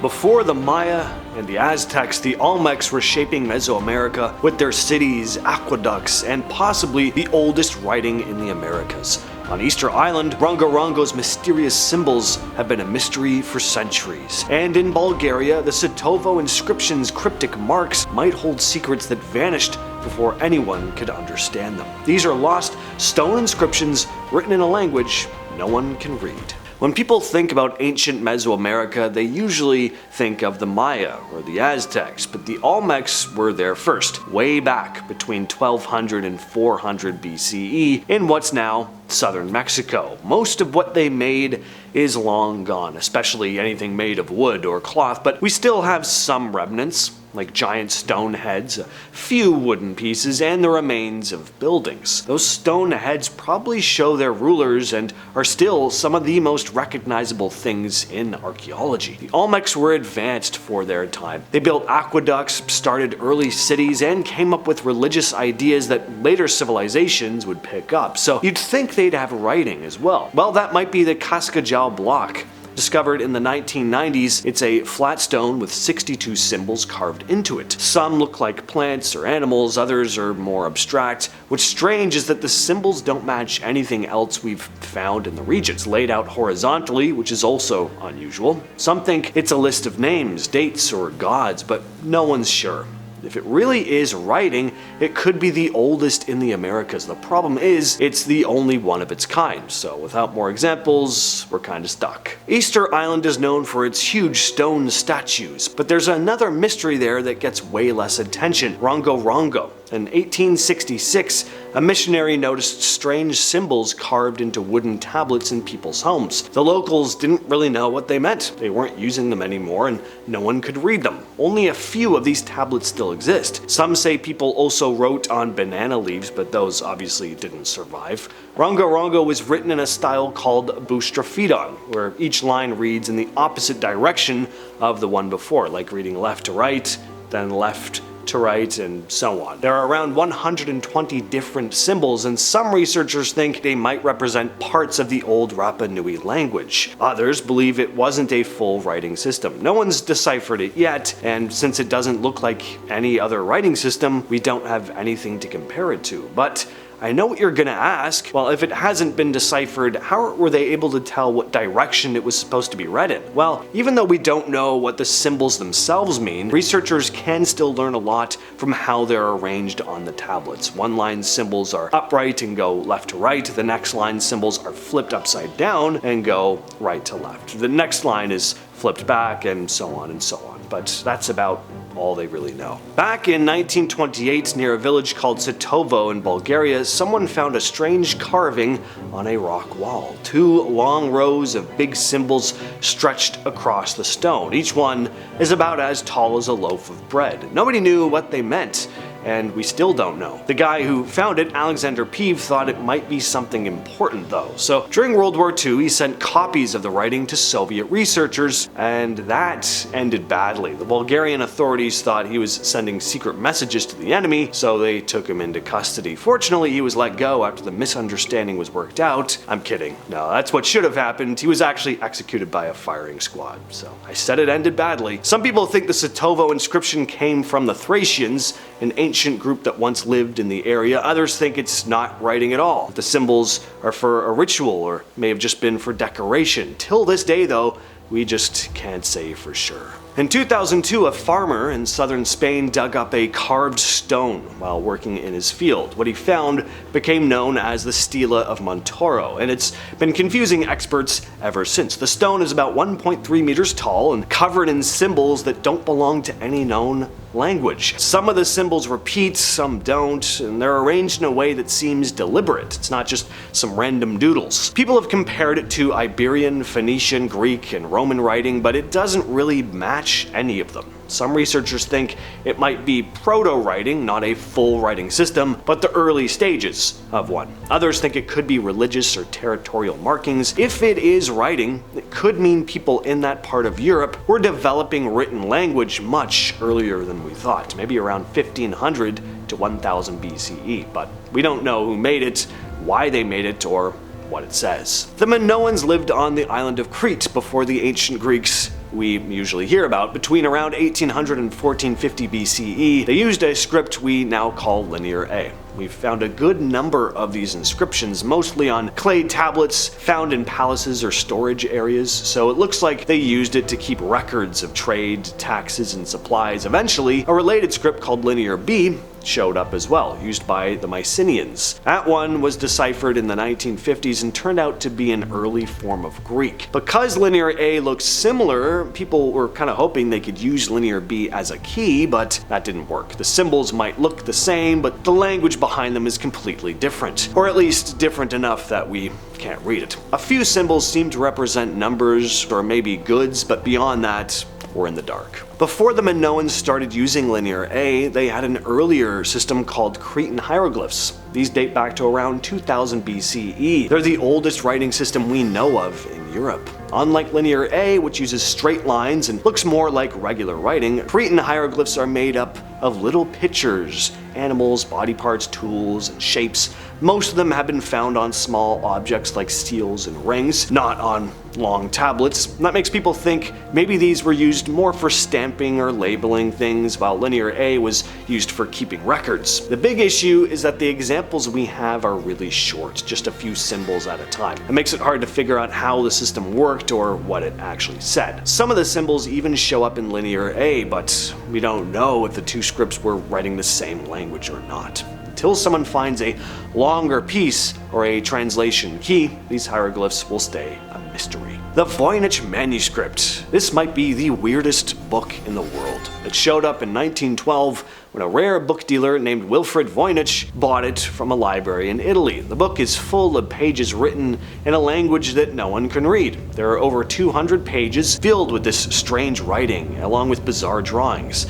Before the Maya and the Aztecs, the Olmecs were shaping Mesoamerica with their cities, aqueducts, and possibly the oldest writing in the Americas. On Easter Island, Rongorongo's mysterious symbols have been a mystery for centuries. And in Bulgaria, the Sitovo Inscription's cryptic marks might hold secrets that vanished before anyone could understand them. These are lost stone inscriptions written in a language no one can read. When people think about ancient Mesoamerica, they usually think of the Maya or the Aztecs, but the Olmecs were there first, way back between 1200 and 400 BCE in what's now southern Mexico. Most of what they made is long gone, especially anything made of wood or cloth, but we still have some remnants, like giant stone heads, a few wooden pieces, and the remains of buildings. Those stone heads probably show their rulers and are still some of the most recognizable things in archaeology. The Olmecs were advanced for their time. They built aqueducts, started early cities, and came up with religious ideas that later civilizations would pick up. So you'd think they'd have writing as well. Well, that might be the Cascajal block. Discovered in the 1990s, it's a flat stone with 62 symbols carved into it. Some look like plants or animals, others are more abstract. What's strange is that the symbols don't match anything else we've found in the region. It's laid out horizontally, which is also unusual. Some think it's a list of names, dates, or gods, but no one's sure. If it really is writing, it could be the oldest in the Americas. The problem is, it's the only one of its kind, so without more examples, we're kinda stuck. Easter Island is known for its huge stone statues, but there's another mystery there that gets way less attention: Rongorongo. In 1866, a missionary noticed strange symbols carved into wooden tablets in people's homes. The locals didn't really know what they meant. They weren't using them anymore, and no one could read them. Only a few of these tablets still exist. Some say people also wrote on banana leaves, but those obviously didn't survive. Rongorongo was written in a style called boustrophedon, where each line reads in the opposite direction of the one before, like reading left to right, then left to right, and so on. There are around 120 different symbols, and some researchers think they might represent parts of the old Rapa Nui language. Others believe it wasn't a full writing system. No one's deciphered it yet, and since it doesn't look like any other writing system, we don't have anything to compare it to. But I know what you're gonna ask. Well, if it hasn't been deciphered, how were they able to tell what direction it was supposed to be read in? Well, even though we don't know what the symbols themselves mean, researchers can still learn a lot from how they're arranged on the tablets. One line symbols are upright and go left to right. The next line symbols are flipped upside down and go right to left. The next line is flipped back, and so on and so on. But that's about all they really know. Back in 1928, near a village called Sitovo in Bulgaria, someone found a strange carving on a rock wall. Two long rows of big symbols stretched across the stone. Each one is about as tall as a loaf of bread. Nobody knew what they meant, and we still don't know. The guy who found it, Alexander Pieve, thought it might be something important though. So during World War II, he sent copies of the writing to Soviet researchers, and that ended badly. The Bulgarian authorities thought he was sending secret messages to the enemy, so they took him into custody. Fortunately, he was let go after the misunderstanding was worked out. I'm kidding. No, that's what should have happened. He was actually executed by a firing squad. So I said it ended badly. Some people think the Sitovo inscription came from the Thracians, an ancient group that once lived in the area. Others think it's not writing at all. The symbols are for a ritual or may have just been for decoration. Till this day though, we just can't say for sure. In 2002, a farmer in southern Spain dug up a carved stone while working in his field. What he found became known as the Stela of Montoro, and it's been confusing experts ever since. The stone is about 1.3 meters tall and covered in symbols that don't belong to any known language. Some of the symbols repeat, some don't, and they're arranged in a way that seems deliberate. It's not just some random doodles. People have compared it to Iberian, Phoenician, Greek, and Roman writing, but it doesn't really match any of them. Some researchers think it might be proto-writing, not a full writing system, but the early stages of one. Others think it could be religious or territorial markings. If it is writing, it could mean people in that part of Europe were developing written language much earlier than we thought, maybe around 1500 to 1000 BCE, but we don't know who made it, why they made it, or what it says. The Minoans lived on the island of Crete before the ancient Greeks we usually hear about. Between around 1800 and 1450 BCE, they used a script we now call Linear A. We've found a good number of these inscriptions, mostly on clay tablets found in palaces or storage areas, so it looks like they used it to keep records of trade, taxes, and supplies. Eventually, a related script called Linear B showed up as well, used by the Mycenaeans. That one was deciphered in the 1950s and turned out to be an early form of Greek. Because Linear A looks similar, people were kind of hoping they could use Linear B as a key, but that didn't work. The symbols might look the same, but the language behind them is completely different, or at least different enough that we can't read it. A few symbols seem to represent numbers or maybe goods, but beyond that, we're in the dark. Before the Minoans started using Linear A, they had an earlier system called Cretan Hieroglyphs. These date back to around 2000 BCE. They're the oldest writing system we know of in Europe. Unlike Linear A, which uses straight lines and looks more like regular writing, Cretan hieroglyphs are made up of little pictures, animals, body parts, tools, and shapes. Most of them have been found on small objects like steels and rings, not on long tablets. That makes people think maybe these were used more for stamping or labeling things, while Linear A was used for keeping records. The big issue is that the examples we have are really short, just a few symbols at a time. It makes it hard to figure out how the system worked or what it actually said. Some of the symbols even show up in Linear A, but we don't know if the two scripts were writing the same language or not. Until someone finds a longer piece or a translation key, these hieroglyphs will stay a mystery. The Voynich Manuscript. This might be the weirdest book in the world. It showed up in 1912 when a rare book dealer named Wilfrid Voynich bought it from a library in Italy. The book is full of pages written in a language that no one can read. There are over 200 pages filled with this strange writing, along with bizarre drawings.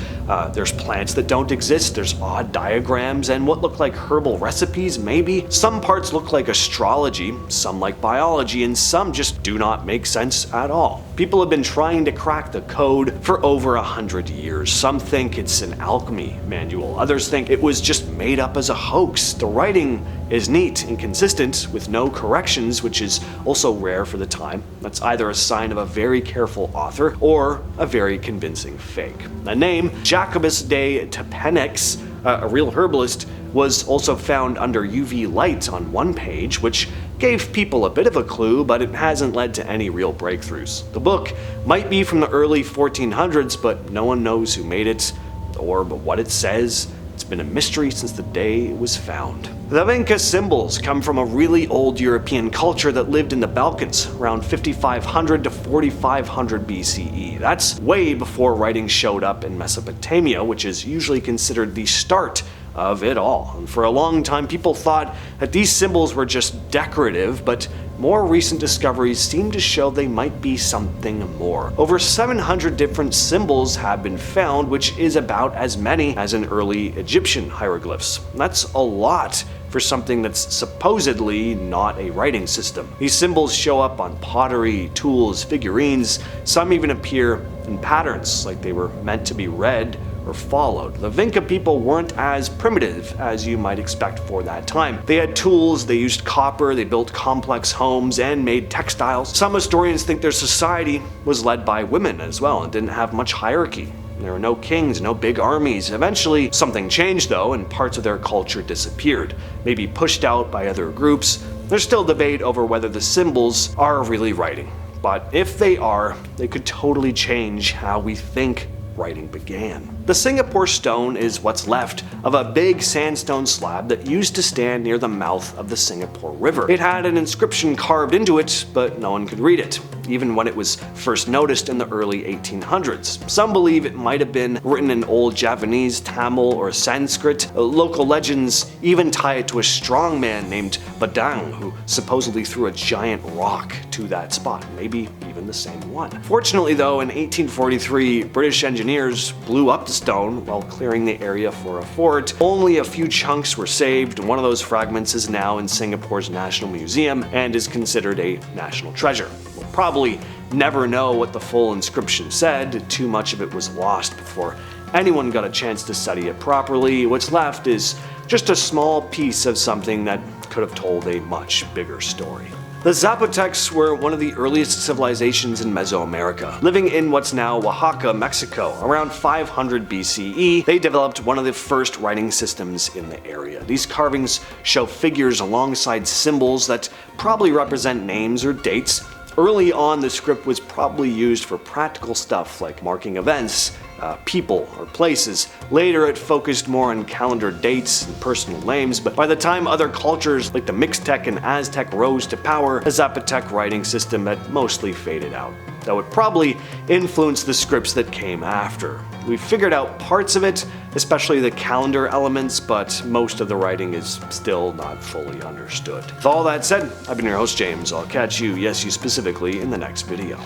There's plants that don't exist, there's odd diagrams, and what look like herbal recipes, maybe. Some parts look like astrology, some like biology, and some just do not make sense at all. People have been trying to crack the code for over 100 years. Some think it's an alchemy manual, others think it was just made up as a hoax. The writing is neat and consistent with no corrections, which is also rare for the time. That's either a sign of a very careful author or a very convincing fake. The name Jacobus de Tepenix, a real herbalist, was also found under UV light on one page, which gave people a bit of a clue, but it hasn't led to any real breakthroughs. The book might be from the early 1400s, but no one knows who made it or what it says. It's been a mystery since the day it was found. The Vinca Symbols come from a really old European culture that lived in the Balkans around 5500 to 4500 BCE. That's way before writing showed up in Mesopotamia, which is usually considered the start of it all. And for a long time, people thought that these symbols were just decorative, but more recent discoveries seem to show they might be something more. Over 700 different symbols have been found, which is about as many as in early Egyptian hieroglyphs. That's a lot for something that's supposedly not a writing system. These symbols show up on pottery, tools, figurines. Some even appear in patterns, like they were meant to be read or followed. The Vinca people weren't as primitive as you might expect for that time. They had tools, they used copper, they built complex homes, and made textiles. Some historians think their society was led by women as well and didn't have much hierarchy. There were no kings, no big armies. Eventually, something changed though, and parts of their culture disappeared, maybe pushed out by other groups. There's still debate over whether the symbols are really writing, but if they are, they could totally change how we think writing began. The Singapore stone is what's left of a big sandstone slab that used to stand near the mouth of the Singapore River. It had an inscription carved into it, but no one could read it, even when it was first noticed in the early 1800s. Some believe it might have been written in Old Javanese, Tamil, or Sanskrit. Local legends even tie it to a strongman named Badang, who supposedly threw a giant rock to that spot, maybe even the same one. Fortunately though, in 1843, British engineers blew up the stone while clearing the area for a fort. Only a few chunks were saved. One of those fragments is now in Singapore's National Museum and is considered a national treasure. We'll probably never know what the full inscription said. Too much of it was lost before anyone got a chance to study it properly. What's left is just a small piece of something that could have told a much bigger story. The Zapotecs were one of the earliest civilizations in Mesoamerica. Living in what's now Oaxaca, Mexico, around 500 BCE, they developed one of the first writing systems in the area. These carvings show figures alongside symbols that probably represent names or dates. Early on, the script was probably used for practical stuff like marking events, people, or places. Later, it focused more on calendar dates and personal names, but by the time other cultures like the Mixtec and Aztec rose to power, the Zapotec writing system had mostly faded out, though it probably influenced the scripts that came after. We've figured out parts of it, especially the calendar elements, but most of the writing is still not fully understood. With all that said, I've been your host James. I'll catch you, yes you specifically, in the next video.